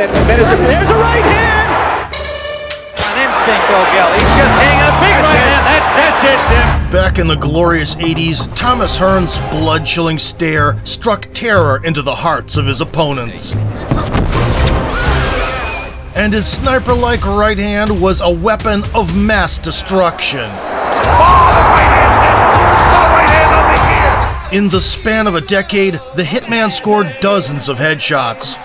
and there's a right hand! An instinct, though, Gil. He's just hitting a big right hand. That's it, Tim. Back in the glorious 80s, Thomas Hearns' blood-chilling stare struck terror into the hearts of his opponents. And his sniper-like right hand was a weapon of mass destruction. In the span of a decade, the Hitman scored dozens of headshots.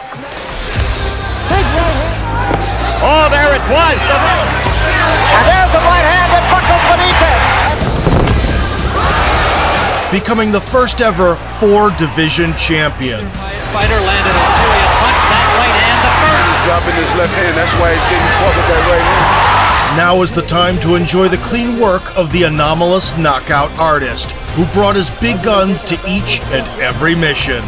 Oh, there it was. And there's the right hand that buckles beneath it. Becoming the first ever 4-division champion. Fighter landed a serious punch. That right hand, the first. He's dropping his left hand. That's why he's getting caught with that right hand. Now is the time to enjoy the clean work of the anomalous knockout artist, who brought his big guns to each and every mission.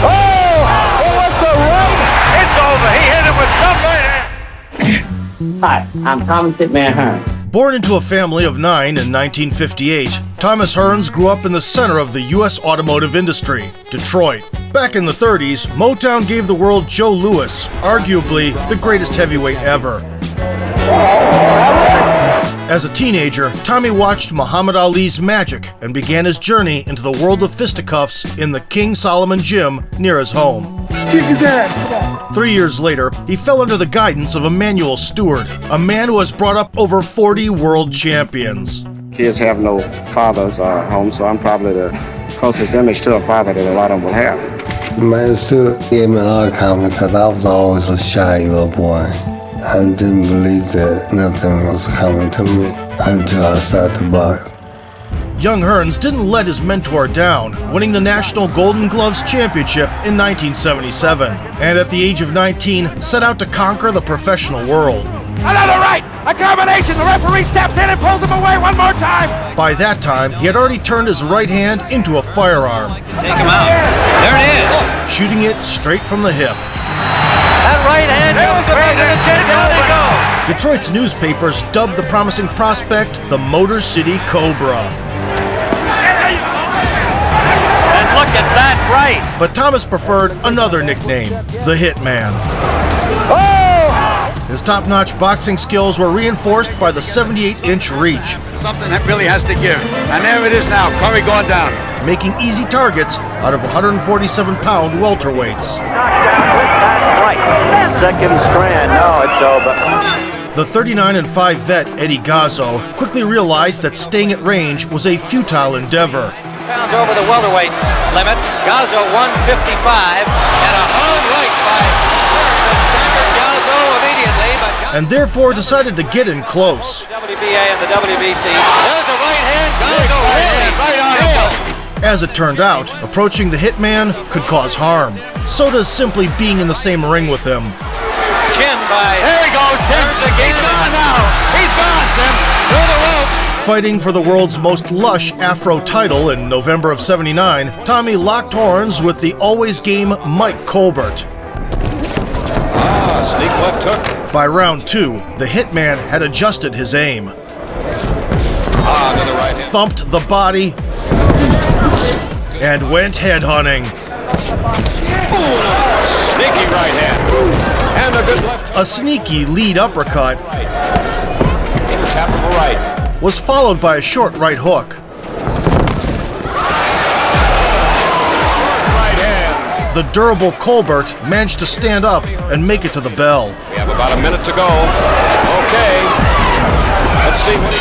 Oh! It was the right! It's over. He hit him with some right hand. Hi, I'm Thomas Hitman Hearns. Born into a family of 9 in 1958, Thomas Hearns grew up in the center of the U.S. automotive industry, Detroit. Back in the 30s, Motown gave the world Joe Louis, arguably the greatest heavyweight ever. As a teenager, Tommy watched Muhammad Ali's magic and began his journey into the world of fisticuffs in the King Solomon gym near his home. Kick his ass, come on. 3 years later, he fell under the guidance of Emmanuel Stewart, a man who has brought up over 40 world champions. Kids have no fathers home, so I'm probably the closest image to a father that a lot of them will have. Man, Stewart gave me a lot of confidence because I was always a shy little boy. I didn't believe that nothing was coming to me until I started to box. Young Hearns didn't let his mentor down, winning the National Golden Gloves Championship in 1977, and at the age of 19, set out to conquer the professional world. Another right! A combination! The referee steps in and pulls him away one more time! By that time, he had already turned his right hand into a firearm, Take him out. There it is. shooting it straight from the hip. That right hand. There was a president. Down they go. Detroit's newspapers dubbed the promising prospect the Motor City Cobra. And look at that right. But Thomas preferred another nickname, the Hitman. His top-notch boxing skills were reinforced by the 78-inch reach, Something that really has to give. And there it is now. Curry going down. making easy targets out of 147-pound welterweights. Knockdown with that right. Second strand. No, it's over. The 39-5 vet Eddie Gazzo quickly realized that staying at range was a futile endeavor. Pounds over the welterweight limit. Gazzo 155 and a hard right by Gazzo immediately. But And therefore decided to get in close. WBA and the WBC. There's a right hand. Gazzo really right on it. As it turned out, approaching the Hitman could cause harm. So does simply being in the same ring with him. Chin by. There he goes, Tim. He's gone now. He's gone, Tim. Through the rope. Fighting for the world's most lush Afro title in November of '79, Tommy locked horns with the always game Mike Colbert. Sneak left hook. By round 2, the Hitman had adjusted his aim, Another right hand. thumped the body, and went headhunting. Sneaky right hand. And a good left. A sneaky lead uppercut Tap of a right. was followed by a short right hook. Right hand. The durable Colbert managed to stand up and make it to the bell. We have about a minute to go. Okay. Let's see what he...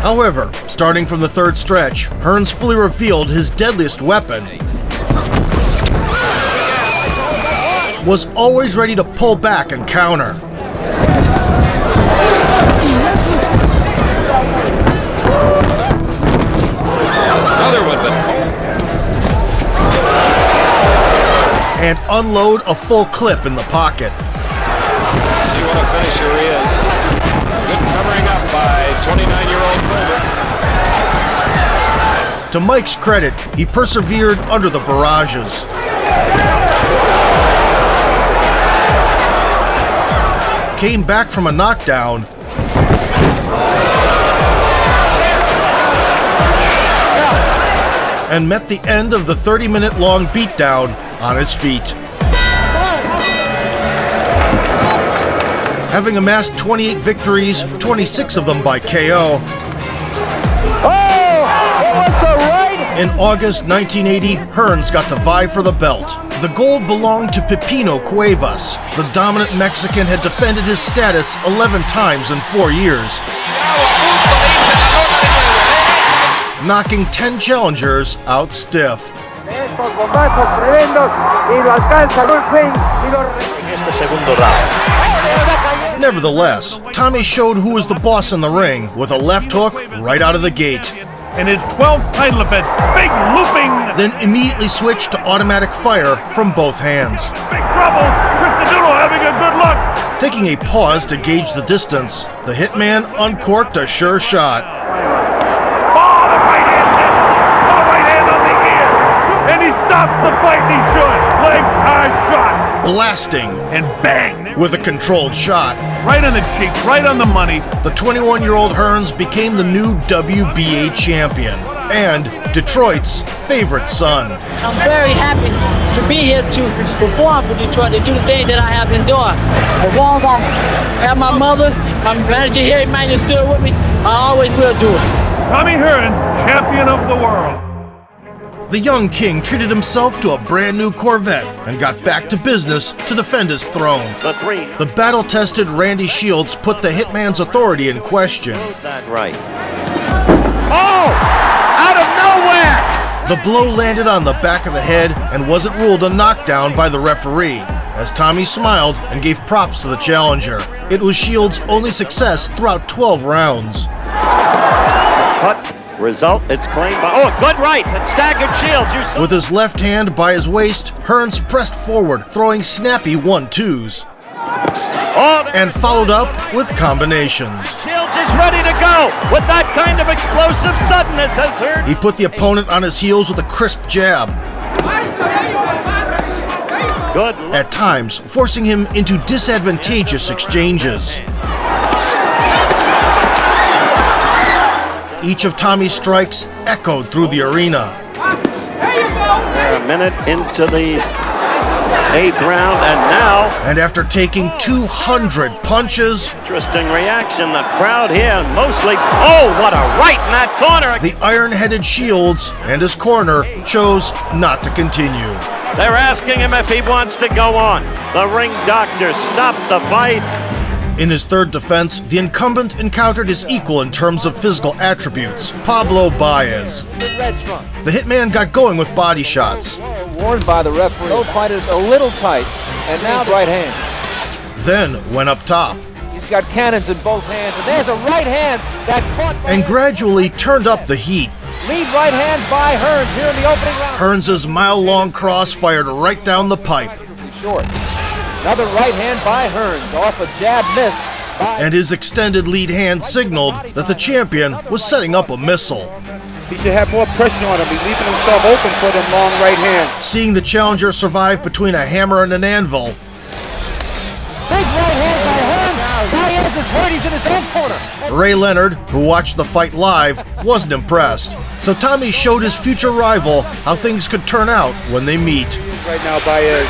However, starting from the third stretch, Hearns fully revealed his deadliest weapon. Was always ready to pull back and counter. Another one, but... And unload a full clip in the pocket. See what a finisher is. Good covering up by 29-year-old Colbert. To Mike's credit, he persevered under the barrages. Came back from a knockdown and met the end of the 30-minute long beatdown on his feet. Having amassed 28 victories, 26 of them by KO. In August 1980, Hearns got to vie for the belt. The gold belonged to Pepino Cuevas. The dominant Mexican had defended his status 11 times in 4 years, knocking 10 challengers out stiff. Nevertheless, Tommy showed who was the boss in the ring with a left hook right out of the gate. In his 12th title event, big looping. Then immediately switched to automatic fire from both hands. Big trouble. Christodoulou having a good look. Taking a pause to gauge the distance, the Hitman uncorked a sure shot. Oh, the right hand hit. Oh, right hand on the ear. And he stops the fight, and he should. Leg high shot. Blasting. And bang. With a controlled shot. Right on the cheek, right on the money. The 21-year-old Hearns became the new WBA champion and Detroit's favorite son. I'm very happy to be here to perform for Detroit, to do the things that I have been doing. As long as I have my mother, my manager here, Emmanuel, still with me, I always will do it. Tommy Hearns, champion of the world. The young king treated himself to a brand new Corvette and got back to business to defend his throne. The battle-tested Randy Shields put the Hitman's authority in question. That right. Oh! Out of nowhere! The blow landed on the back of the head and wasn't ruled a knockdown by the referee, as Tommy smiled and gave props to the challenger. It was Shields' only success throughout 12 rounds. Cut. Result, it's claimed by... Oh, a good right! It staggered Shields. With his left hand by his waist, Hearns pressed forward, throwing snappy 1-2s. And followed up with combinations. Shields is ready to go with that kind of explosive suddenness, as heard. He put the opponent on his heels with a crisp jab. Good. At times, forcing him into disadvantageous exchanges. Each of Tommy's strikes echoed through the arena. They're a minute into the 8th round, and now... And after taking 200 punches... Interesting reaction, the crowd here mostly... Oh, what a right in that corner! The iron-headed Shields and his corner chose not to continue. They're asking him if he wants to go on. The ring doctor stopped the fight. In his third defense, the incumbent encountered his equal in terms of physical attributes, Pablo Baez. The Hitman got going with body shots. Warned by the referee. Both fighters a little tight, and now right hand. Then went up top. He's got cannons in both hands, and there's a right hand that caught... And gradually turned up the heat. Lead right hand by Hearns here in the opening round. Hearns' mile-long cross fired right down the pipe. Short. Another right hand by Hearns, off a jab missed. And his extended lead hand signaled that the champion was setting up a missile. He should have more pressure on him. He's leaving himself open for them long right hands. Seeing the challenger survive between a hammer and an anvil. Big right hand by Hearns. Baez is hurt. He's in his own corner. Ray Leonard, who watched the fight live, wasn't impressed. So Tommy showed his future rival how things could turn out when they meet. Right now, Baez.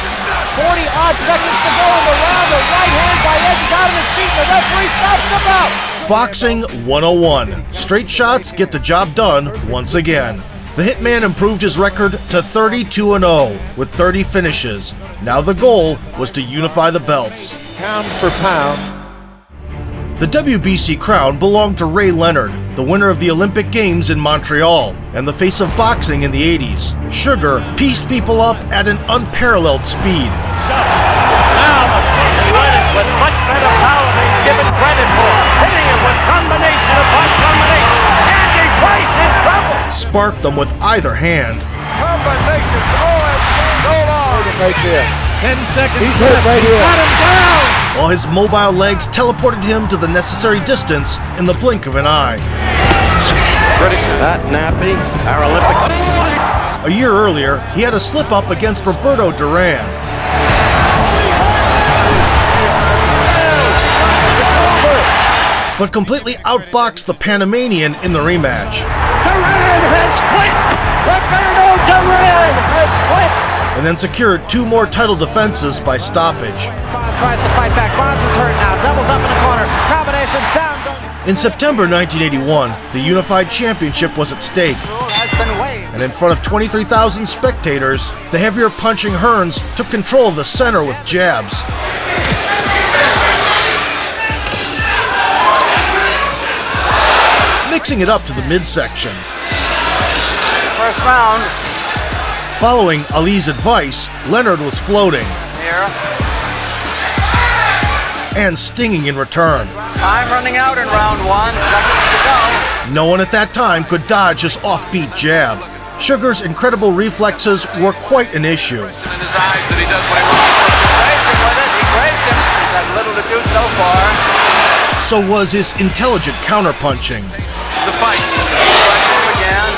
40-odd seconds to go in the round. The right hand by Baez is out of his feet. The referee stops the bout. Boxing 101. Straight shots get the job done once again. The Hitman improved his record to 32-0 with 30 finishes. Now the goal was to unify the belts. Pound for pound. The WBC crown belonged to Ray Leonard, the winner of the Olympic Games in Montreal and the face of boxing in the 80s. Sugar pieced people up at an unparalleled speed. Now the he went it with much better power than he's given credit for. Hitting it with combination upon combination. Andy Price in trouble. Sparked them with either hand. Combinations. So long. Right there. 10 seconds. He's hurt right here. Got him down. While his mobile legs teleported him to the necessary distance in the blink of an eye. British. That nappy. Paralympic. A year earlier, he had a slip-up against Roberto Duran. But completely outboxed the Panamanian in the rematch. Duran has quit. Roberto Duran has quit. and then secured 2 more title defenses by stoppage. Tries to fight back. Bonds is hurt now. Doubles up in the corner. Combinations down. In September 1981, the Unified Championship was at stake, and in front of 23,000 spectators, the heavier punching Hearns took control of the center with jabs. Mixing it up to the midsection. First round. Following Ali's advice, Leonard was floating Here. and stinging in return. Time running out in round 1. Seconds to go. No one at that time could dodge his offbeat jab. Sugar's incredible reflexes were quite an issue. In his eyes that he does what he wants. Grazed him with it. He grazed him. He's had little to do so far. So was his intelligent counterpunching. The fight. Again.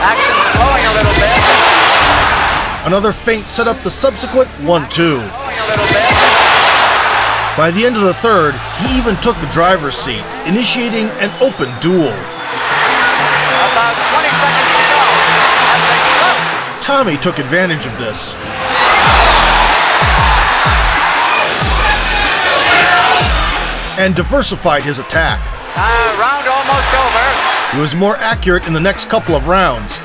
Action slowing a little bit. Another feint set up the subsequent 1-2. Slowing a little bit. By the end of the third, he even took the driver's seat, initiating an open duel. About 20 seconds to go. As they flip. Tommy took advantage of this. And diversified his attack. Round almost over. He was more accurate in the next couple of rounds.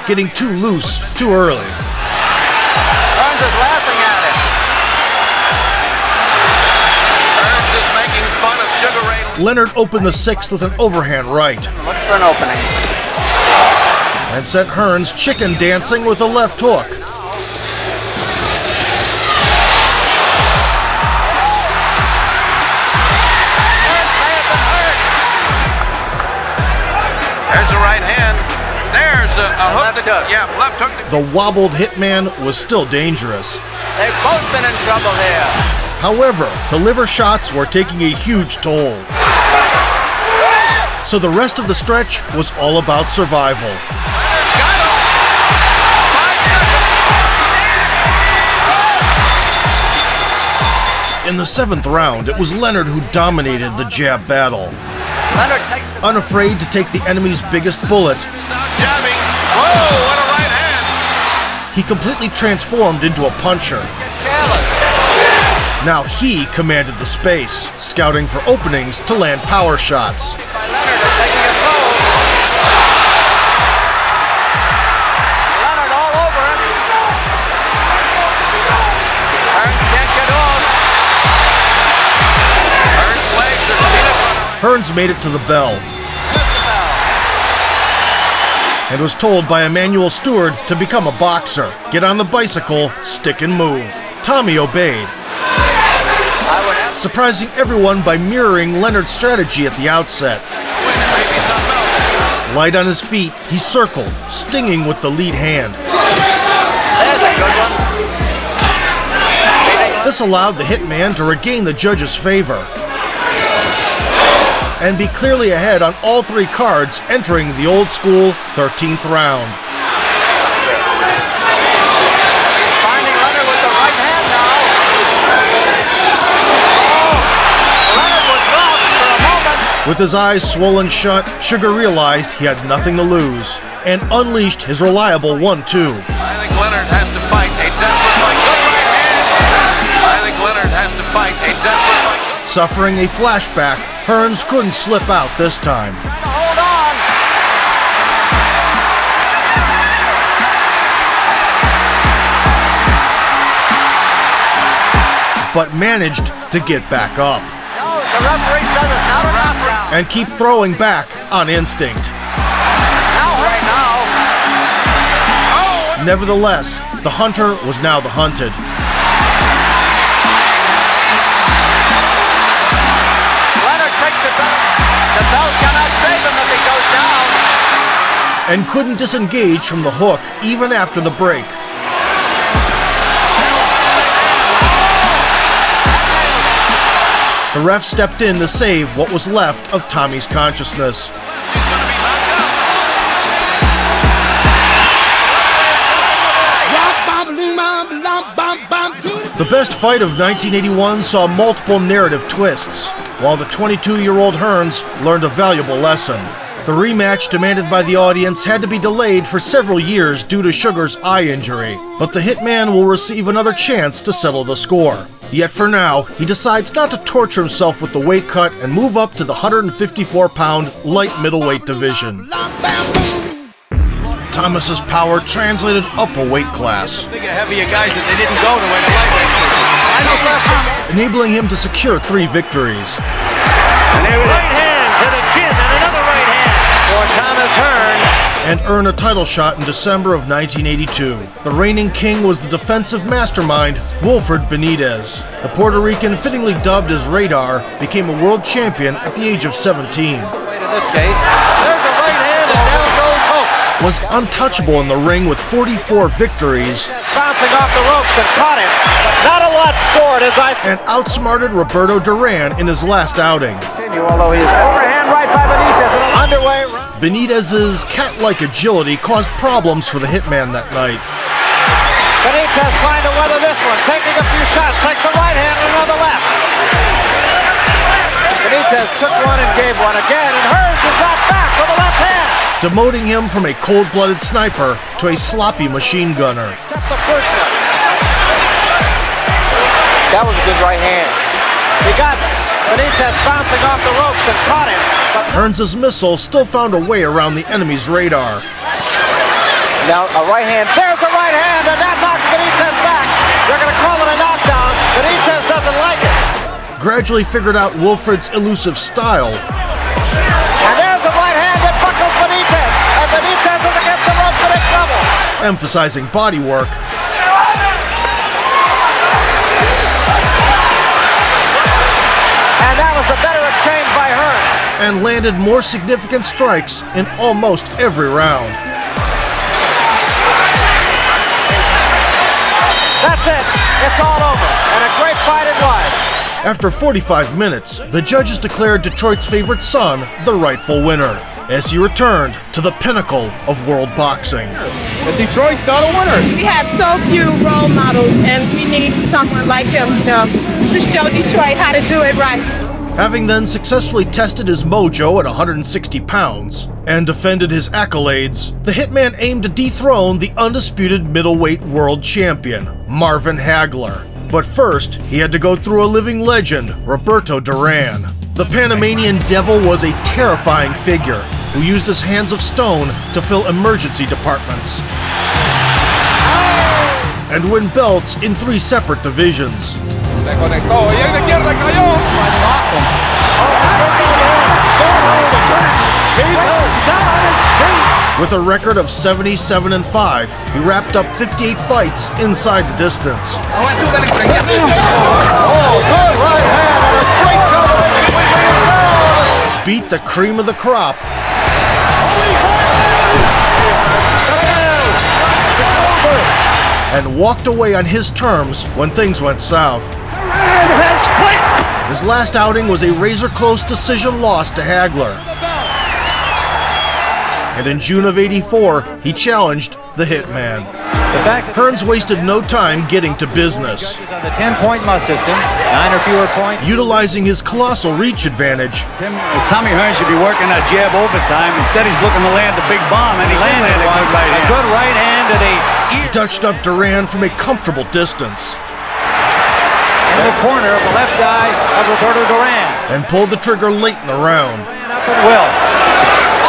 Getting too loose too early. Hearns is laughing at it. Hearns is making fun of Sugar Ray. Leonard opened the 6th with an overhand right Looks for an opening. and sent Hearns chicken dancing with a left hook. There's a right hand. There's a hook. Left hook. Yeah, left hook. The wobbled Hitman was still dangerous. They've both been in trouble here. However, the liver shots were taking a huge toll. So the rest of the stretch was all about survival. Leonard's got him. 5 seconds. In the 7th round, it was Leonard who dominated the jab battle. Leonard takes the Unafraid to take the enemy's biggest bullet, He's out jabbing. Whoa, what a right hand. he completely transformed into a puncher. careless. Now he commanded the space, scouting for openings to land power shots. By Leonard is taking a throw. Leonard all over him. Hearns can't get off. Hearns' legs are peanut butter. Hearns made it to the bell and was told by Emanuel Stewart to become a boxer, get on the bicycle, stick and move. Tommy obeyed, I would have surprising everyone by mirroring Leonard's strategy at the outset. Win it, maybe something else. Light on his feet, he circled, stinging with the lead hand. There's a good one. This allowed the Hitman to regain the judge's favor and be clearly ahead on all 3 cards entering the old-school 13th round. Finding Leonard with the right hand now. Oh, Leonard was lost for a moment. With his eyes swollen shut, Sugar realized he had nothing to lose and unleashed his reliable 1-2. I think Leonard has to fight a desperate fight. Good right hand. I think Leonard has to fight a desperate fight. Suffering a flashback, Hearns couldn't slip out this time, Hold on. but managed to get back up No, the referee says it's not a knockout. and keep throwing back on instinct. Now, right now. Nevertheless, the hunter was now the hunted. Leonard takes the belt. The belt cannot save him if he goes down. And couldn't disengage from the hook even after the break. The ref stepped in to save what was left of Tommy's consciousness. He's going to be knocked out. Rock, bam, boom, bam, bam, bam, bam, to the The best fight of 1981 saw multiple narrative twists, while the 22-year-old Hearns learned a valuable lesson. The rematch demanded by the audience had to be delayed for several years due to Sugar's eye injury, but the Hitman will receive another chance to settle the score. Yet for now, he decides not to torture himself with the weight cut and move up to the 154-pound light middleweight division. Thomas's power translated up a weight class, Heavier guys that they didn't go to where the lightweight, enabling him to secure 3 victories. right hand to the chin and another right hand for Thomas Hearns. And earn a title shot in December of 1982. The reigning king was the defensive mastermind, Wilfred Benitez. The Puerto Rican, fittingly dubbed as Radar, became a world champion at the age of 17. In this case, there's a right hand and down goes Hope. Was untouchable in the ring with 44 victories. Bouncing off the ropes and caught him, but not a lot scored as I And outsmarted Roberto Duran in his last outing. although he's overhand right by Benitez in an underway round. Benitez's cat-like agility caused problems for the Hitman that night. Benitez trying to weather this one, taking a few shots, takes a right hand and another left. Benitez took one and gave one again, and Hearns is knocked back with a left hand. Demoting him from a cold-blooded sniper to a sloppy machine gunner. Except the first one. That was a good right hand. He got Benitez bouncing off the ropes and caught him. Hearns' missile still found a way around the enemy's radar. Now a right hand, there's a right hand, and that knocks Benitez back. They're going to call it a knockdown. Benitez doesn't like it. Gradually figured out Wilfred's elusive style. And there's a right hand that buckles Benitez. And Benitez is against the ropes and in trouble. Emphasizing body work. And that was a better exchange by Hearns. And landed more significant strikes in almost every round. That's it. It's all over. And a great fight it was. After 45 minutes, the judges declared Detroit's favorite son the rightful winner, as he returned to the pinnacle of world boxing. And Detroit's got a winner. We have so few role models, and we need someone like him, to show Detroit how to do it right. Having then successfully tested his mojo at 160 pounds and defended his accolades, the Hitman aimed to dethrone the undisputed middleweight world champion, Marvin Hagler. But first, he had to go through a living legend, Roberto Duran. The Panamanian Devil was a terrifying figure who used his hands of stone to fill emergency departments and win belts in 3 separate divisions. With a record of 77-5, he wrapped up 58 fights inside the distance. Beat the cream of the crop. And walked away on his terms when things went south. His last outing was a razor-close decision loss to Hagler. And in June of '84, he challenged the Hitman. Hearns wasted no time getting to business. On the 10-point must system, 9 or fewer points. Utilizing his colossal reach advantage, Tommy Hearns should be working that jab overtime. Instead, he's looking to land the big bomb, and he landed a good right hand. A good right hand to the ear. he touched up Duran from a comfortable distance In the corner of the left eye of Roberto Duran. and pulled the trigger late in the round. Up at will.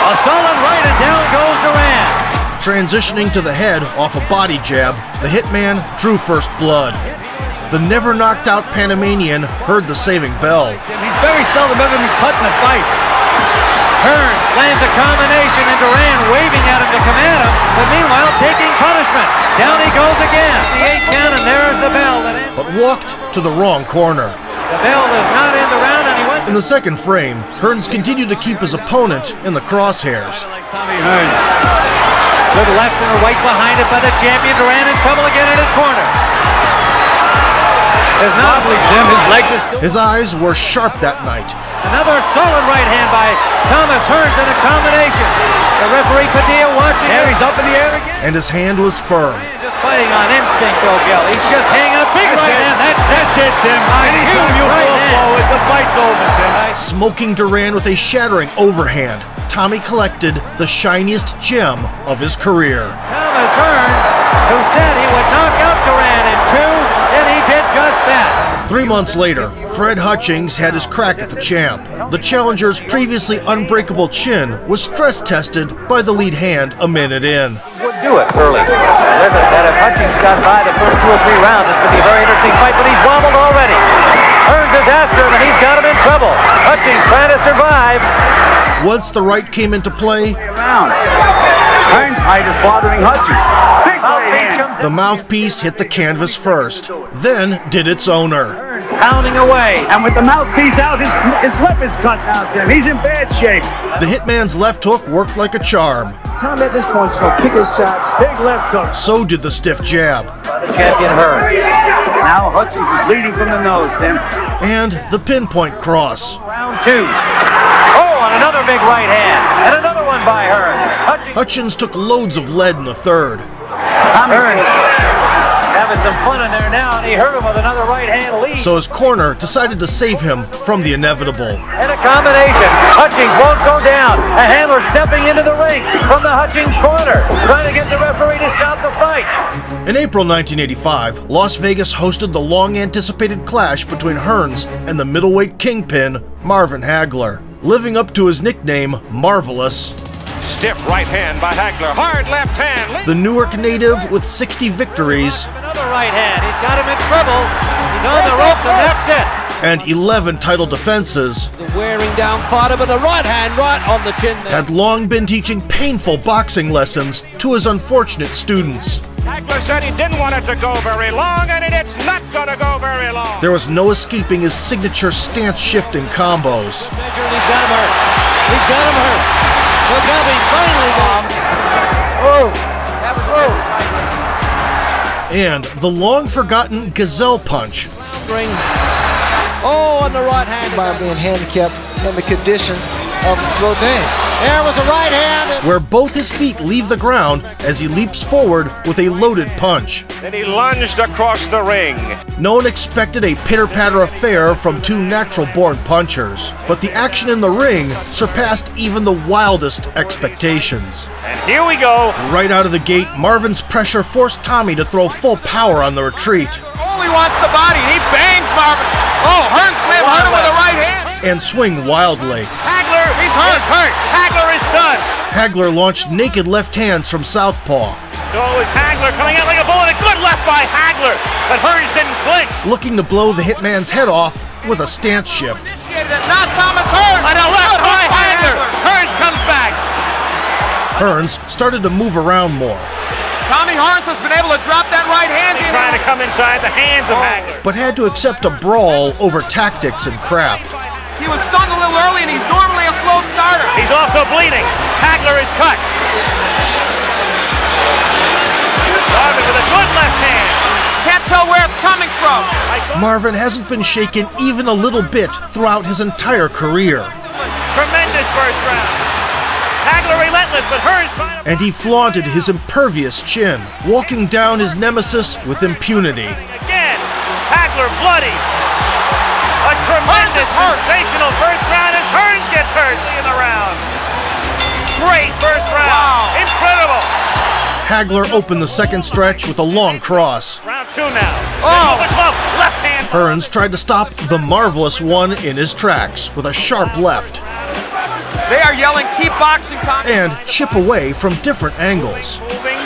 A solid right, and down goes Duran. Transitioning to the head off a body jab, the Hitman drew first blood. The never knocked out Panamanian heard the saving bell. He's very seldom ever been cut in a fight. Hearns lands a combination, and Duran waving at him to command him, but meanwhile taking punishment. Down he goes again. The 8 count, and there's the bell that ends. But walked to the wrong corner. The bell does not end the round, and he went In the second frame, Hearns continued to keep his opponent in the crosshairs. like Tommy Hearns. Good left and a right behind it by the champion. Duran in trouble again in his corner. There's not Jim, his legs are still... His eyes were sharp that night. another solid right hand by Thomas Hearns in a combination. The referee Padilla watching. There he's up in the air again. And his hand was firm. Just Fighting on instinct, though, Gil. He's just hanging a big right hand. That's it, Tim. Anytime you fall forward, the fight's over, Tim. Smoking Duran with a shattering overhand, Tommy collected the shiniest gem of his career. Thomas Hearns, who said he would knock out Duran in 2, and he did just that. 3 months later, Fred Hutchings had his crack at the champ. The challenger's previously unbreakable chin was stress tested by the lead hand a minute in. Would do it early. That if Hutchings got by the first 2 or 3 rounds, it's going to be a very interesting fight, but he's wobbled already. Hearns is after him, and he's got him in trouble. Hutchings trying to survive. Once the right came into play, Hearns' height is bothering Hutchings. Big right hand. the mouthpiece hit the canvas first, then did its owner. Pounding away. And with the mouthpiece out, his lip is cut now, Tim. He's in bad shape. The Hitman's left hook worked like a charm. Tom at this point is going to kick his shots. Big left hook. So did the stiff jab. The champion Hearns. Now Hutchings is bleeding from the nose, Tim. And the pinpoint cross. Round 2. Oh, and another big right hand. And another one by Hearns. Hutchins took loads of lead in the third. Hearns having some fun in there now, and he hurt him with another right hand lead. So his corner decided to save him from the inevitable. And a combination. Hutchings won't go down. A handler stepping into the ring from the Hutchings corner, trying to get the referee to stop the fight. In April 1985, Las Vegas hosted the long-anticipated clash between Hearns and the middleweight kingpin, Marvin Hagler. Living up to his nickname, Marvelous, Stiff right hand by Hagler. Hard left hand. the Newark native with 60 victories Another right hand. He's got him in trouble. He's on the ropes, and that's it. and 11 title defenses, The wearing down fighter with the right hand right on the chin there. had long been teaching painful boxing lessons to his unfortunate students. Hagler said he didn't want it to go very long, and it's not going to go very long. There was no escaping his signature stance-shifting combos. Measure, and he's got him hurt. He's got him hurt. Look how he finally bombs. And the long-forgotten gazelle punch, Floundering. Oh, on the right hand. By being handicapped in the condition of Rodin. There was a right hand. where both his feet leave the ground as he leaps forward with a loaded punch. Then he lunged across the ring. No one expected a pitter-patter affair from two natural-born punchers, but the action in the ring surpassed even the wildest expectations. And here we go. Right out of the gate, Marvin's pressure forced Tommy to throw full power on the retreat Only wants the body. He bangs Marvin. Oh, Hearns may have hurt him with the right hand. and swing wildly. Hagler, he's hurt. Hagler is done. Hagler launched naked left hands from southpaw. So it was Hagler coming out like a bullet. A good left by Hagler, but Hearns didn't blink. Looking to blow the Hitman's head off with a stance shift. Now Thomas Hearns. And a left by Hagler. Hearns comes back. Hearns started to move around more, Tommy Hearns has been able to drop that right hand. He's trying to come inside the hands of Hagler. but had to accept a brawl over tactics and craft. He was stung a little early, and he's normally a slow starter. He's also bleeding. Hagler is cut. Marvin with a good left hand. Can't tell where it's coming from. Marvin hasn't been shaken even a little bit throughout his entire career, Tremendous first round. Hagler relentless, but Hearns trying to... and he flaunted his impervious chin, walking down his nemesis with impunity. Again, Hagler bloody. A tremendous, sensational first round, and Hearns gets hurt in the round. Great first round. Wow. Incredible. Hagler opened the second stretch with a long cross. Round 2 now. Oh, the glove, left hand. Hearns tried to stop the Marvelous one in his tracks with a sharp left They are yelling, keep boxing, Tommy. and chip away from different angles. Moving,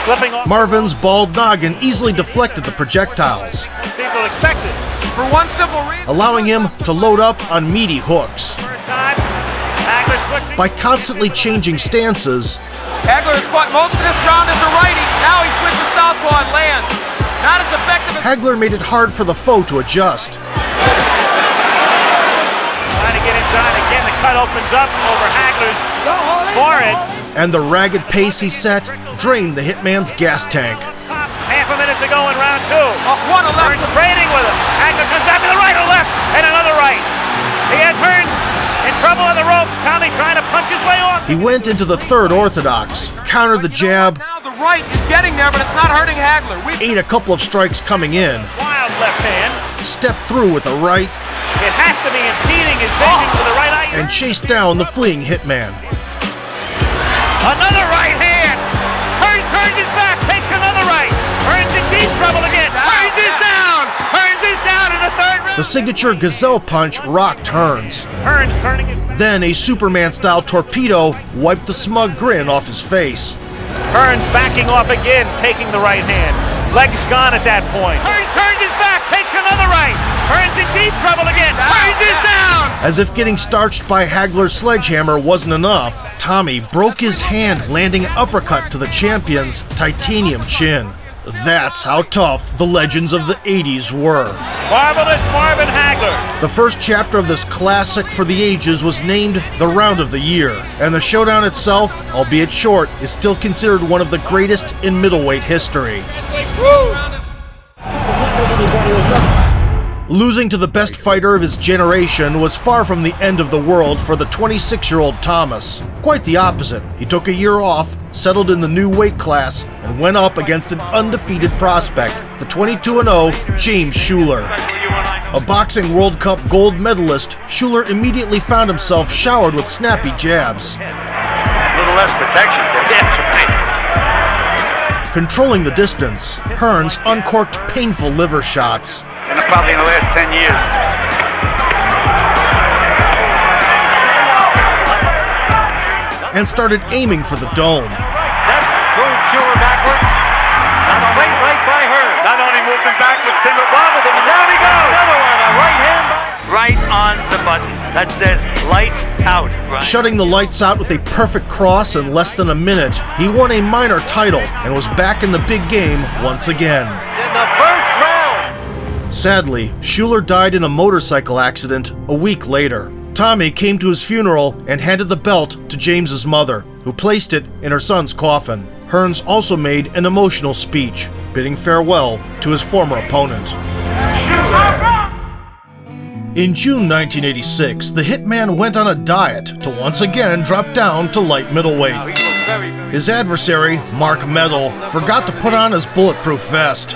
slipping off. Marvin's bald noggin easily deflected the projectiles, People expected. For one simple reason. allowing him to load up on meaty hooks. First time, Hagler switching. By constantly changing stances, Hagler has fought most of this round as a righty. Now he switches southpaw and lands. Not as effective as... Hagler made it hard for the foe to adjust. Trying to get inside again. The cut opens up over Hagler's forehead. And the ragged pace he set drained the Hitman's gas tank. Half a minute to go in round 2. One left. Hearns trading with him. Hagler comes back to the right or left, and another right. He has Hearns in trouble on the ropes. Tommy trying to punch his way off. He went into the third orthodox, countered the jab, Now the right is getting there, but it's not hurting Hagler. Ate a couple of strikes coming in. Wild left hand. Stepped through with the right. It has to be impeding his vision with the right eye. And chased down the fleeing Hitman. Another right hand. Hearns turns his back, takes another right. Hearns in deep trouble again. Hearns is down. Hearns is down in the third round. The signature gazelle punch rocked Hearns. Hearns turning his back. Then a Superman-style torpedo wiped the smug grin off his face. Hearns backing off again, taking the right hand. Legs gone at that point. Hearns turns his back, takes another right. Hearns in deep trouble again. Hearns is down. As if getting starched by Hagler's sledgehammer wasn't enough, Tommy broke his hand, landing an uppercut to the champion's titanium chin. That's how tough the legends of the 80s were. Marvelous Marvin Hagler. The first chapter of this classic for the ages was named the Round of the Year, and the showdown itself, albeit short, is still considered one of the greatest in middleweight history. Losing to the best fighter of his generation was far from the end of the world for the 26-year-old Thomas. Quite the opposite. He took a year off, settled in the new weight class, and went up against an undefeated prospect, the 22-0 James Shuler. A boxing World Cup gold medalist, Shuler immediately found himself showered with snappy jabs. A little less protection. Yes, right. Controlling the distance, Hearns uncorked painful liver shots. And probably in the last 10 years. And started aiming for the dome. That's moved Shuler backward. Not only right by her. Not only moving backwards, Tim wobbled him, and down he goes. Another one, a right hand by. Right on the button. That says lights out. Right. Shutting the lights out with a perfect cross in less than a minute, he won a minor title and was back in the big game once again. In the first round. Sadly, Shuler died in a motorcycle accident a week later. Tommy came to his funeral and handed the belt to James's mother, who placed it in her son's coffin. Hearns also made an emotional speech, bidding farewell to his former opponent. In June 1986, the Hitman went on a diet to once again drop down to light middleweight. His adversary, Mark Metal, forgot to put on his bulletproof vest,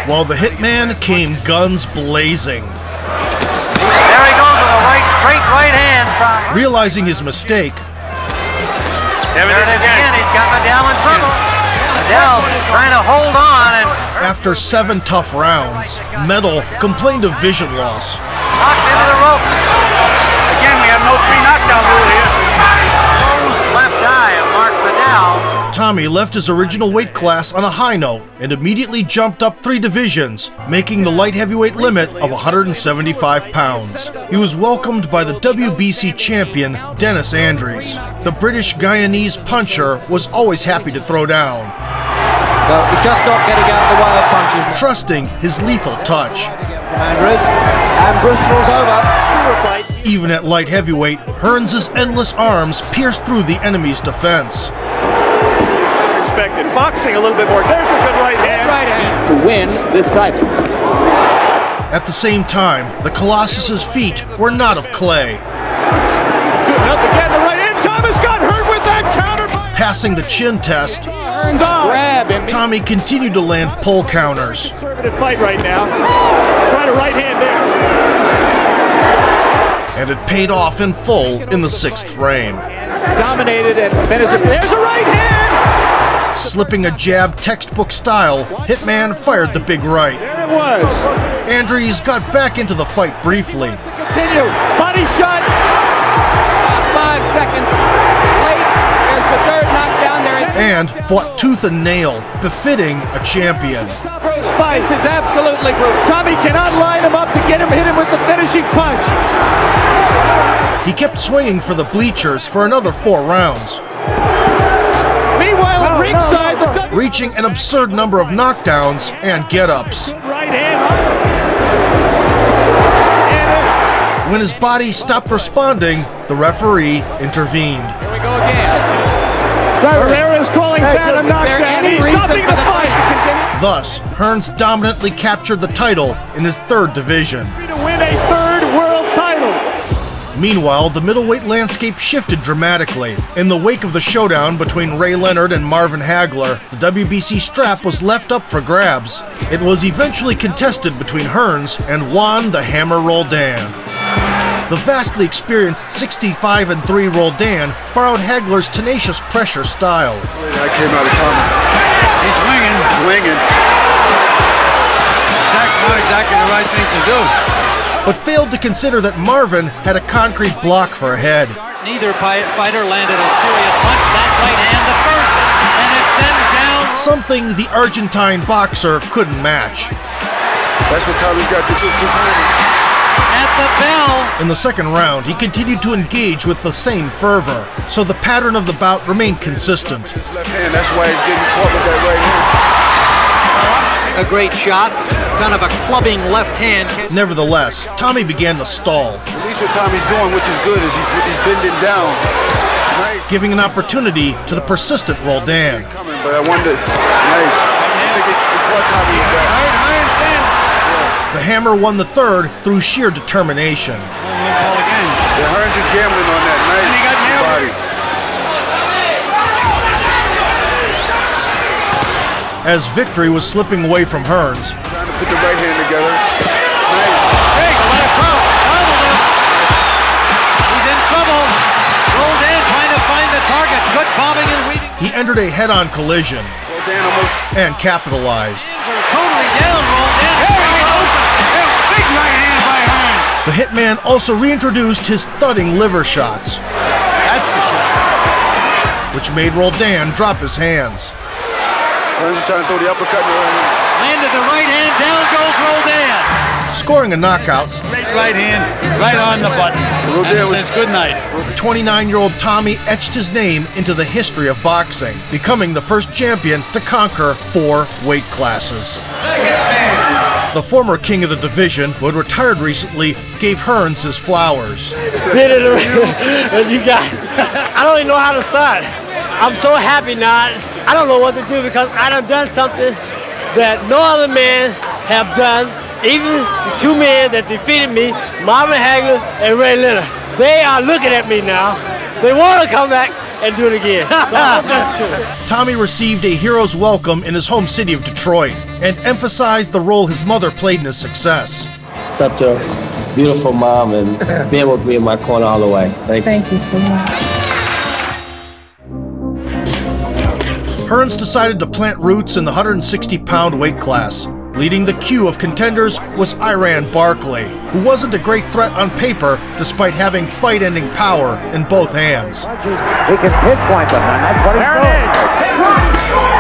while the Hitman came guns blazing. There he goes with a straight right hand from... Realizing his mistake, There it is again. He's got Medell in trouble. Medell trying to hold on, and after 7 tough rounds, Metal complained of vision loss. knocked into the rope. Again, we have no 3 knockdown rule here. Closed left eye of Mark Medell. Tommy left his original weight class on a high note and immediately jumped up 3 divisions, making the light heavyweight limit of 175 pounds. He was welcomed by the WBC champion, Dennis Andries. The British Guyanese puncher was always happy to throw down, No, he's just not getting out the way of punches. trusting his lethal touch. Andrews. And Bruce falls over. Even at light heavyweight, Hearns' endless arms pierced through the enemy's defense. Expected. Boxing a little bit more. There's a good right hand. Right hand to win this title. At the same time, the Colossus's feet were not of clay. Good enough again. The right hand. Thomas got hurt with that counter. Passing the chin test, Hearns on. Grab him. Tommy continued to land pull counters. Conservative fight right now. Try to right hand there. And it paid off in full in the 6th frame. Dominated and there's a right hand. Slipping a jab textbook style, Hitman fired the big right. There it was. Andries got back into the fight briefly, Continue. Body shot. 5 seconds. Late is the third knockdown there. and fought tooth and nail, befitting a champion. Spice is absolutely brutal. Tommy cannot line him up to hit him with the finishing punch. He kept swinging for the bleachers for another 4 rounds. Meanwhile, at ringside, reaching an absurd number of knockdowns and get-ups. Right hand. When his body stopped responding, the referee intervened. Here we go again. Herrera's calling that a knockdown. He's stopping the fight. Thus, Hearns dominantly captured the title in his 3rd division. To win a 3rd world title. Meanwhile, the middleweight landscape shifted dramatically. In the wake of the showdown between Ray Leonard and Marvin Hagler, the WBC strap was left up for grabs. It was eventually contested between Hearns and Juan the Hammer Roldan. The vastly experienced 65-3 Roldan borrowed Hagler's tenacious pressure style. I came out of combat. He's swinging. Not exactly the right thing to do. But failed to consider that Marvin had a concrete block for a head. Neither fighter landed a serious punch. That right hand, the first, and it sends down. Something the Argentine boxer couldn't match. That's what Tommy's got to do. At the bell. In the second round, he continued to engage with the same fervor, so the pattern of the bout remained consistent. His left hand, that's why he's getting caught with that right hand. A great shot, kind of a clubbing left hand. Nevertheless, Tommy began to stall. At least what Tommy's doing, which is good, is he's bending down. Giving an opportunity to the persistent Roldan. But I wonder, nice. I think it caught Tommy in that. The Hammer won the third through sheer determination. The Hearns is gambling on that nice body. As victory was slipping away from Hearns, Trying to put the right hand together. Nice. Hey, let it go. He's in trouble. Roldan trying to find the target. Good bombing and weaving. he entered a head-on collision and capitalized. Totally down, Roldan. Big right hand by Hearns. The Hitman also reintroduced his thudding liver shots, That's the shot. which made Roldan drop his hands. Hearns is trying to throw the uppercut in the right hand. Landed the right hand, down goes Roldan. Scoring a knockout, Straight right hand, right on the button. Roldan Says good night. 29-year-old Tommy etched his name into the history of boxing, becoming the first champion to conquer 4 weight classes. The former king of the division, who had retired recently, gave Hearns his flowers. As you got, I don't even know how to start. I'm so happy now. I don't know what to do because I done something that no other man have done. Even the 2 men that defeated me, Marvin Hagler and Ray Leonard, they are looking at me now. They want to come back and do it again. So I hope that's true. Tommy received a hero's welcome in his home city of Detroit and emphasized the role his mother played in his success. Such a beautiful mom and being with me in my corner all the way. Thank you so much. Hearns decided to plant roots in the 160-pound weight class. Leading the queue of contenders was Iran Barkley, who wasn't a great threat on paper despite having fight-ending power in both hands. He can pinpoint them, and that's what he's doing.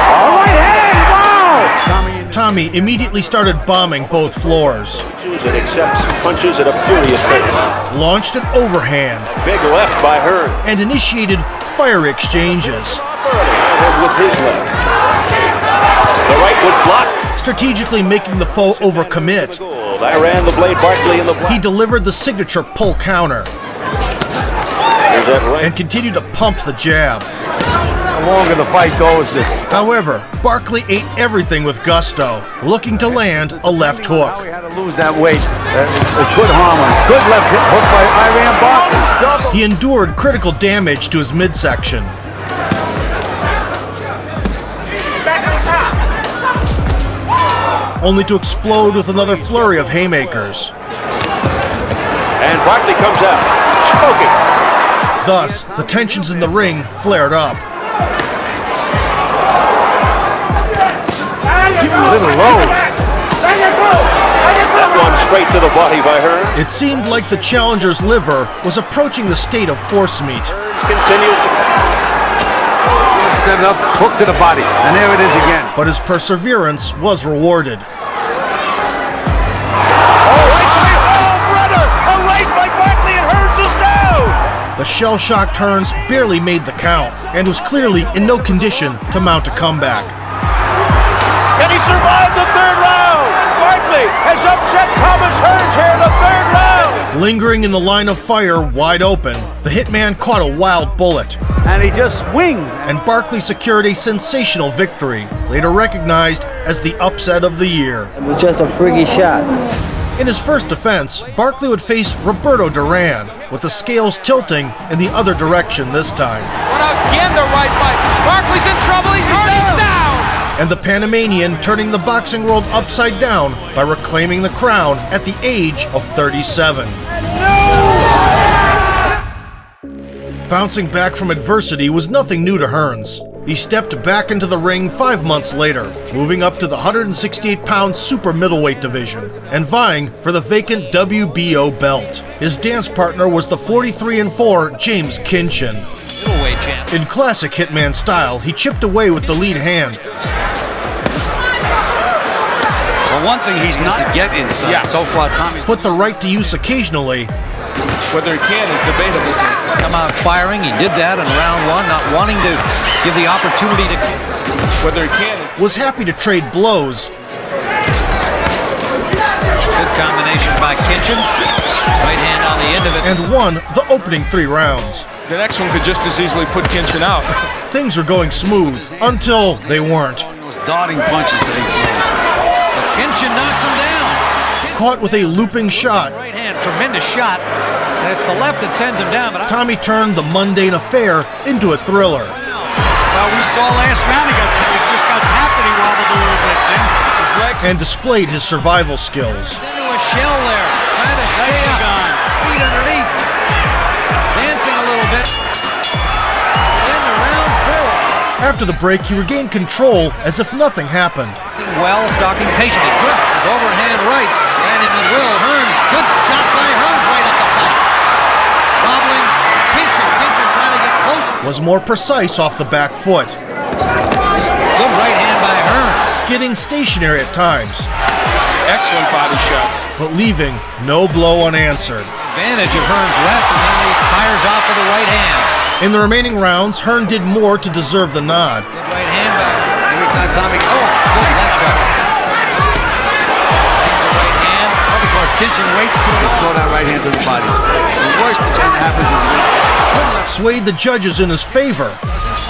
All right hand, wow! Tommy immediately started bombing both floors. And accepts punches at a furious pace. Launched an overhand. Big left by Hearns. And initiated fire exchanges. With his left. The right was blocked. Strategically making the foe overcommit. Iran the blade, Barkley in the black. He delivered the signature pull counter. And continued to pump the jab. The longer the fight goes, However, Barkley ate everything with gusto, looking to land a left hook. He had to lose that weight. It could harm him. Good left hook by Iran Barkley. He endured critical damage to his midsection. Only to explode with another flurry of haymakers. And Barkley comes out, smoking. Thus, the tensions in the ring flared up. A little low. That one straight to the body by Hearns. It seemed like the challenger's liver was approaching the state of force meat. Continues to set it up, hook to the body, and there it is again. But his perseverance was rewarded. The shell-shocked Hearns barely made the count and was clearly in no condition to mount a comeback. Can he survive the 3rd round? Barkley has upset Thomas Hearns here in the 3rd round. Lingering in the line of fire wide open, the Hitman caught a wild bullet. And he just swung. And Barkley secured a sensational victory, later recognized as the upset of the year. It was just a freaky shot. In his first defense, Barkley would face Roberto Duran, with the scales tilting in the other direction this time. But again, the right fight. Barkley's in trouble. He's down. And the Panamanian turning the boxing world upside down by reclaiming the crown at the age of 37. Bouncing back from adversity was nothing new to Hearns. He stepped back into the ring 5 months later, moving up to the 168-pound super middleweight division and vying for the vacant WBO belt. His dance partner was the 43-4 James Kinchin. Middleweight champ. In classic Hitman style, he chipped away with the lead hand. Well, one thing he's not to get inside. Yeah. So far, Tommy's put the right to use occasionally. Whether he can is debatable. Come out firing. He did that in round one, not wanting to give the opportunity to. Whether he can is. Was happy to trade blows. Good combination by Kinchin. Right hand on the end of it. And won the opening 3 rounds. The next one could just as easily put Kinchin out. Things were going smooth until they weren't. Those darting punches that he threw. Kinchin knocks him down. Caught with a looping shot. Right hand, tremendous shot. And it's the left that sends him down. But Tommy turned the mundane affair into a thriller. Well, we saw last round he just got tapped and he wobbled a little bit, Tim. And displayed his survival skills. Into a shell there, trying to stay up. Feet underneath. Dancing a little bit. Into round 4. After the break, he regained control as if nothing happened. Well, stalking patiently. Good. His overhand rights. Landing at will. Hearns. Good shot by Hearns right up the pipe. Wobbling. Kinchin trying to get closer. Was more precise off the back foot. Good right hand by Hearns. Getting stationary at times. Excellent body shot. But leaving no blow unanswered. Advantage of Hearns' left, and then he fires off with the right hand. In the remaining rounds, Hearn did more to deserve the nod. Good right hand by every time Tommy. Oh, good left hook. Right hand. Well, because Kinchin waits to throw that right hand to the body. The worst that's going to happen is swayed the judges in his favor. That's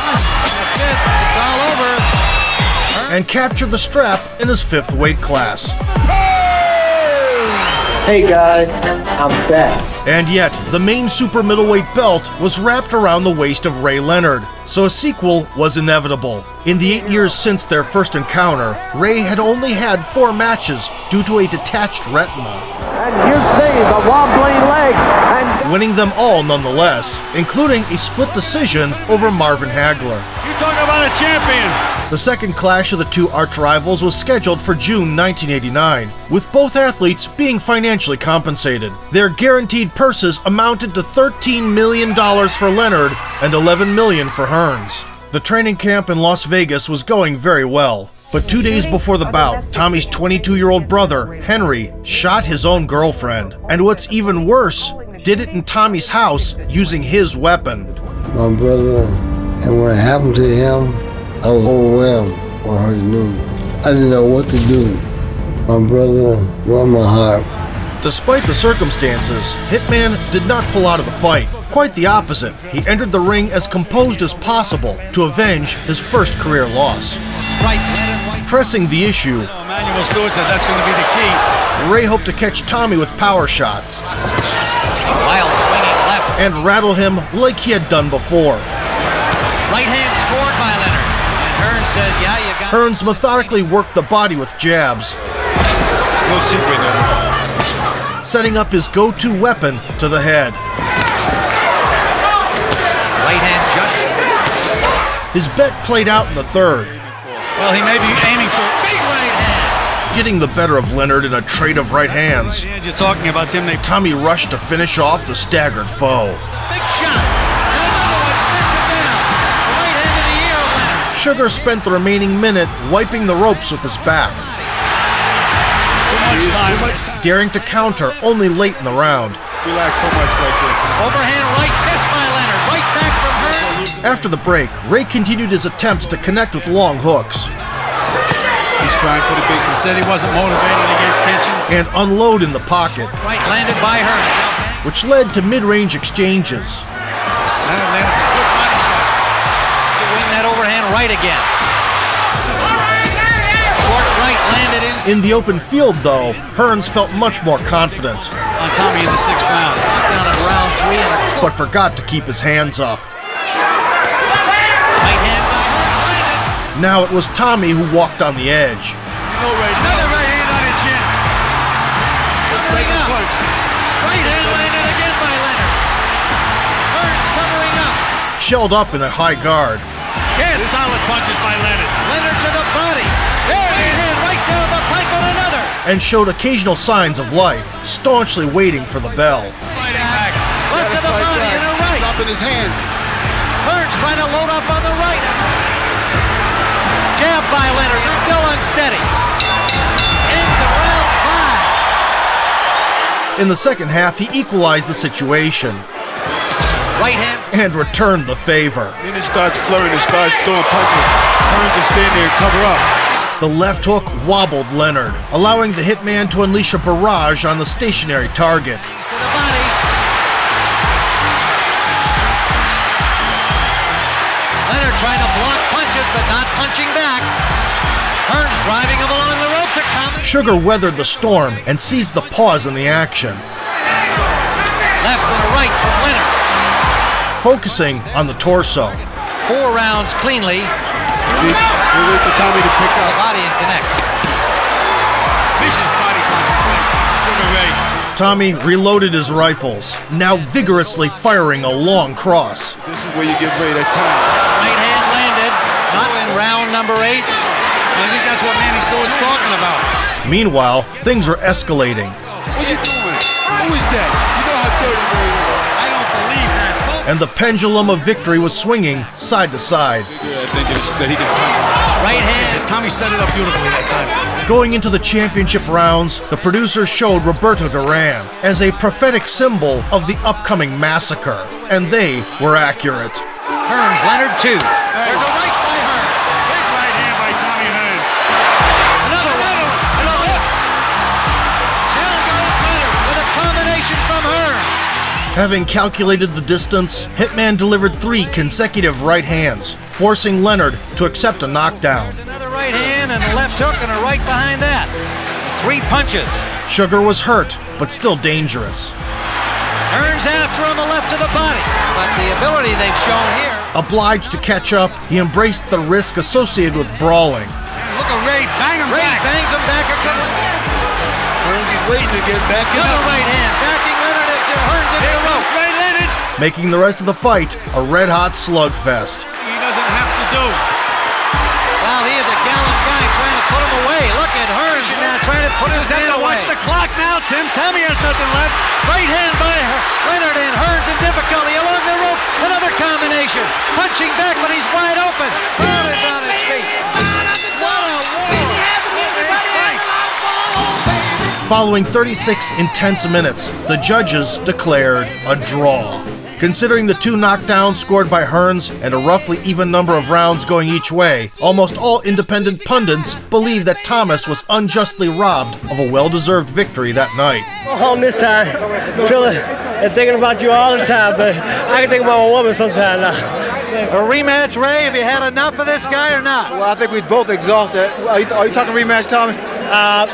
it. It's all over. And captured the strap in his 5th weight class. Hey guys, I'm back. And yet, the main super middleweight belt was wrapped around the waist of Ray Leonard, so a sequel was inevitable. In the 8 years since their first encounter, Ray had only had 4 matches due to a detached retina. And you see the wobbly leg. And winning them all nonetheless, including a split decision over Marvin Hagler. You talk about a champion! The second clash of the 2 arch rivals was scheduled for June 1989, with both athletes being financially compensated. Their guaranteed purses amounted to $13 million for Leonard and $11 million for Hearns. The training camp in Las Vegas was going very well, but 2 days before the bout, Tommy's 22-year-old brother, Henry, shot his own girlfriend. And what's even worse, did it in Tommy's house using his weapon. My brother, and what happened to him, I was overwhelmed with her news. I didn't know what to do. My brother won my heart. Despite the circumstances, Hitman did not pull out of the fight. Quite the opposite. He entered the ring as composed as possible to avenge his first career loss. Pressing the issue, Emmanuel Stewart said that's going to be the key. Ray hoped to catch Tommy with power shots. Wild swinging left. And rattle him like he had done before. Right hand scored by Leonard. And Hearns says, yeah, you got Hearns methodically worked the body with jabs. It's no secret now. Setting up his go-to weapon to the head. Right hand judge. His bet played out in the 3rd. Well, he may be aiming for big right hand. Getting the better of Leonard in a trade of right hands. right hand you're talking about, Tim. Tommy rushed to finish off the staggered foe. Big shot. Sugar spent the remaining minute wiping the ropes with his back. Too much time. Daring to counter only late in the round. We like so much like this. Overhand right, missed by Leonard. Right back from Hearns. After the break, Ray continued his attempts to connect with long hooks. He's trying for the big. He said he wasn't motivated against Kinchin. And unload in the pocket. Right, landed by Hearns. Which led to mid-range exchanges. Leonard landed some good body shots. To win that overhand right again. Short right landed in. In the open field, though, Hearns felt much more confident. on Tommy in the 6th round. Knockdown in round 3 and a but forgot to keep his hands up. right hand by Hearns. Now it was Tommy who walked on the edge. Another right hand on the chin. Covering up. Right hand landed again by Leonard. Hearns covering up. Shelled up in a high guard. Yes, solid punches by Leonard. Leonard to the body. Right hand right down the pipe on another. And showed occasional signs of life, staunchly waiting for the bell. Left to the body and a right. Up in his hands. Hearns trying to load up on the right. Jab by Leonard. It's still unsteady. Into round 5. In the second half, he equalized the situation Right hand. and returned the favor. Then it starts flirting, it starts throwing punches. Hearns is standing there and cover up. The left hook wobbled Leonard, allowing the Hitman to unleash a barrage on the stationary target. To the body. Leonard trying to block punches but not punching back. Hearns driving him along the ropes. Sugar weathered the storm and seized the pause in the action, Left and a right from Leonard. focusing on the torso. 4 rounds cleanly. See, they wait for Tommy to pick The up. body and connect. Vicious body punches by Sugar Ray. Tommy reloaded his rifles, now vigorously firing a long cross. This is where you give Ray that time. Right hand landed. Not in round number 8. I think that's what Manny Stewart's talking about. Meanwhile, things are escalating, What you doing? Who is that? You know how dirty Ray is. I don't believe that. and the pendulum of victory was swinging side to side. I think that he can punch. Right hand. Tommy set it up beautifully that time. Going into the championship rounds, the producers showed Roberto Duran as a prophetic symbol of the upcoming massacre, and they were accurate. Hearns, Leonard 2. There's a right by Hearns. Big right hand by Tommy Hearns. Another one. And a left. Down goes Leonard with a combination from Hearns. Having calculated the distance, Hitman delivered 3 consecutive right hands, forcing Leonard to accept a knockdown. Another right hand and a left hook and a right behind that. 3 punches. Sugar was hurt, but still dangerous. Hearns after on the left to the body. But the ability they've shown here. Obliged to catch up, he embraced the risk associated with brawling. Look at Ray, bang him Ray back. bangs him back a couple. Hearns is waiting to get back in. Another right hand, backing Leonard into Hearns into the rope. Ray Leonard. Making the rest of the fight a red-hot slugfest. He doesn't have to do. Wow, he is a gallant guy trying to put him away. Look at Hearns now trying to put his Just have hand to away. watch the clock now, Tim. Tommy has nothing left. Right hand by Leonard and Hearns in difficulty along the rope. Another combination. Punching back, but he's wide open. Crowd is on his feet. What a war. Following 36 intense minutes, the judges declared a draw. Considering the 2 knockdowns scored by Hearns and a roughly even number of rounds going each way, almost all independent pundits believe that Thomas was unjustly robbed of a well-deserved victory that night. Go home this time, feeling and thinking about you all the time, but I can think about my woman sometime now. A rematch, Ray? Have you had enough of this guy or not? Well, I think we both exhausted. Are you talking rematch, Tommy?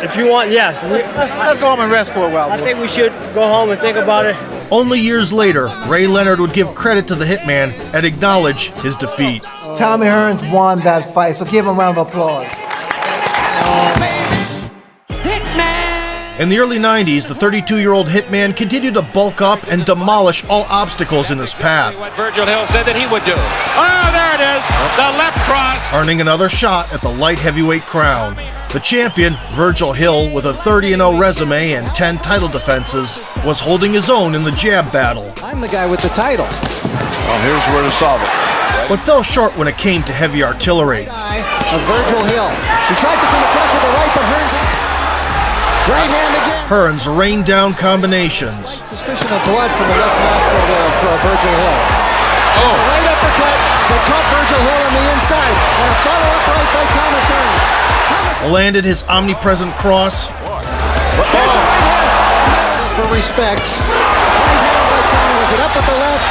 If you want, yes. Let's go home and rest for a while. I think we should go home and think about it. Only years later, Ray Leonard would give credit to the Hitman and acknowledge his defeat. Tommy Hearns won that fight, so give him a round of applause. In the early 90s, the 32-year-old Hitman continued to bulk up and demolish all obstacles in his path, What Virgil Hill said that he would do. Oh, there it is. The left cross. earning another shot at the light heavyweight crown. The champion, Virgil Hill, with a 30-0 resume and 10 title defenses, was holding his own in the jab battle, I'm the guy with the title. Oh, here's where to solve it. but fell short when it came to heavy artillery. Of Virgil Hill. He tries to come across with the right, but Hearns. Right hand again. Hearns rained down combinations, Suspicion of blood from the left nostril there for Virgil Hill. It's a right uppercut that caught Virgil Hill on the inside, and a follow-up right by Thomas Hearns. landed his omnipresent cross, There's a right hand for respect. Right hand by Thomas. Was it up with the left?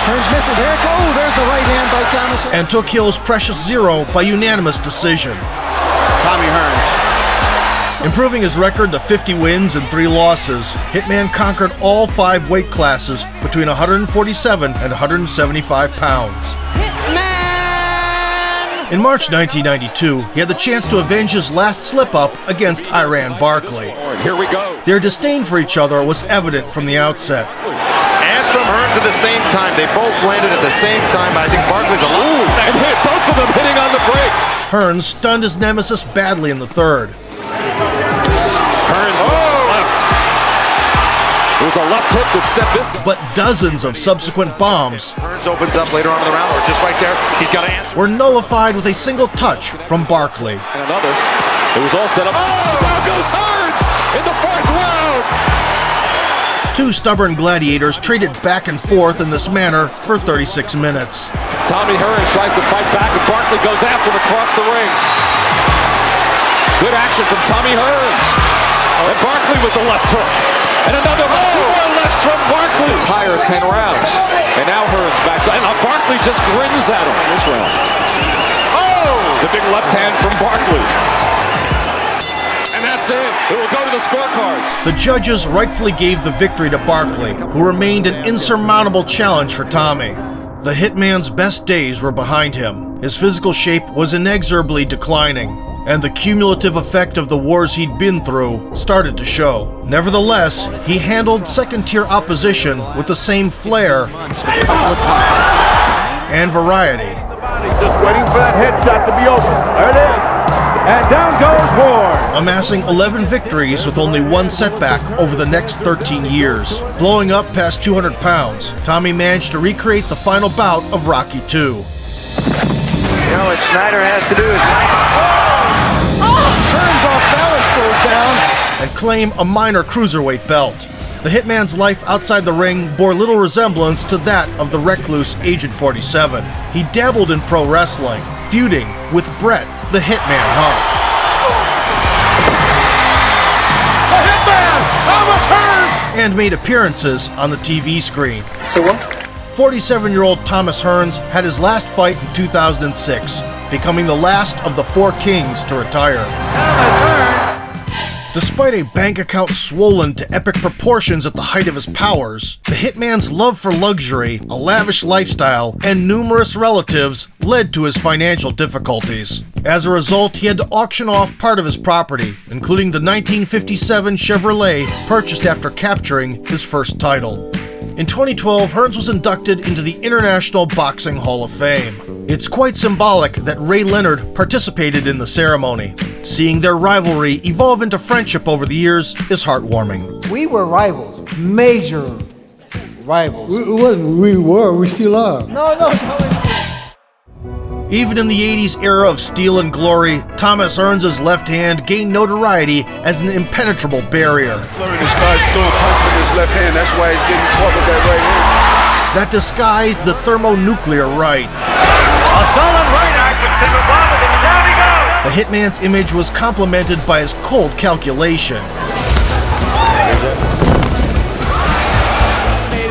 Hearns missing. There it goes. There's the right hand by Thomas. and took Hill's precious 0 by unanimous decision. Tommy Hearns. In Improving his record to 50 wins and 3 losses, Hitman conquered all 5 weight classes between 147 and 175 pounds. In March 1992, he had the chance to avenge his last slip-up against Iran Barkley. Here we go. Their disdain for each other was evident from the outset. And from Hearns at the same time. They both landed at the same time, but I think Barkley's a little... And hit both of them hitting on the break. Hearns stunned his nemesis badly in the third. Hearns left. It was a left hook that set this. But dozens of subsequent bombs Hearns opens up later on in the round, or just right there. He's got to answer. were nullified with a single touch from Barkley. And another. It was all set up. Oh, down goes Hearns in the 4th round. 2 stubborn gladiators traded back and forth in this manner for 36 minutes. Tommy Hearns tries to fight back, and Barkley goes after him across the ring. Good action from Tommy Hearns. And Barkley with the left hook. And another more lefts from Barkley. It's higher 10 rounds. And now Hearns backs up. And Barkley just grins at him this round. Oh! The big left hand from Barkley. And that's it. It will go to the scorecards. The judges rightfully gave the victory to Barkley, who remained an insurmountable challenge for Tommy. The Hitman's best days were behind him. His physical shape was inexorably declining, and the cumulative effect of the wars he'd been through started to show. Nevertheless, he handled second-tier opposition with the same flair and variety. Just waiting for that headshot to be open. There it is. And down goes Ward. Amassing 11 victories with only 1 setback over the next 13 years. Blowing up past 200 pounds, Tommy managed to recreate the final bout of Rocky II. You know what Snyder has to do is... Hearns off balance, goes down. And claim a minor cruiserweight belt. The Hitman's life outside the ring bore little resemblance to that of the recluse Agent 47. He dabbled in pro wrestling, feuding with Bret the Hitman Hart. The Hitman! Thomas Hearns! And made appearances on the TV screen. So what? 47-year-old Thomas Hearns had his last fight in 2006, becoming the last of the 4 kings to retire. Despite a bank account swollen to epic proportions at the height of his powers, the Hitman's love for luxury, a lavish lifestyle, and numerous relatives led to his financial difficulties. As a result, he had to auction off part of his property, including the 1957 Chevrolet purchased after capturing his first title. In 2012, Hearns was inducted into the International Boxing Hall of Fame. It's quite symbolic that Ray Leonard participated in the ceremony. Seeing their rivalry evolve into friendship over the years is heartwarming. We were rivals, major rivals. We still are. No. Even in the 80s era of steel and glory, Thomas Hearns' left hand gained notoriety as an impenetrable barrier. Flurry starts throwing punches with his left hand. That's why he's getting caught with that right hand. That disguised the thermonuclear right. A solid right act with Timber Bob, and down he goes. The Hitman's image was complemented by his cold calculation.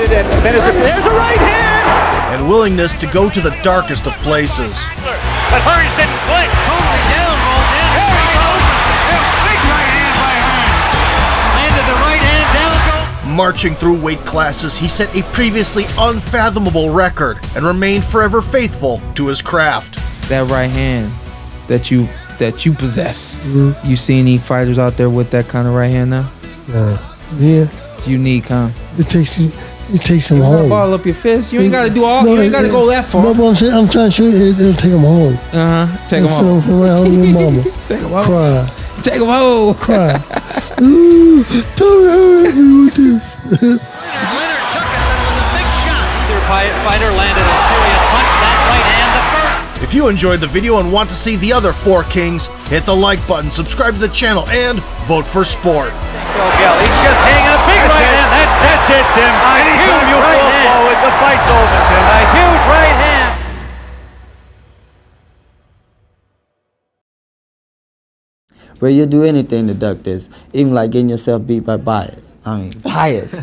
There's a right hand! And willingness to go to the darkest of places. But Hearns didn't blink. Totally down, rolled in. There he goes. Big right hand by Hearns. Landed the right hand, down goes. Marching through weight classes, he set a previously unfathomable record and remained forever faithful to his craft. That right hand that you possess. Mm-hmm. You see any fighters out there with that kind of right hand now? Yeah. It's unique, huh? It takes them home. Ball up your fist. You ain't got to do all. You ain't got to go that far. No, but I'm trying to show you, it'll take them home. Take them home. Around your mama. Take them home. Cry. Take them home. Cry. Ooh, tell me how happy with this. Leonard took it, but it was a big shot. Either fighter landed a serious punch. That right hand, the first. If you enjoyed the video and want to see the other 4 kings, hit the like button, subscribe to the channel, and vote for sport. He's just hanging a big right hand. That's it, Tim. Anytime you fall forward, the fight's over, Tim. A huge right hand. Bro, you'll do anything to duck this, even like getting yourself beat by bias. I mean, bias.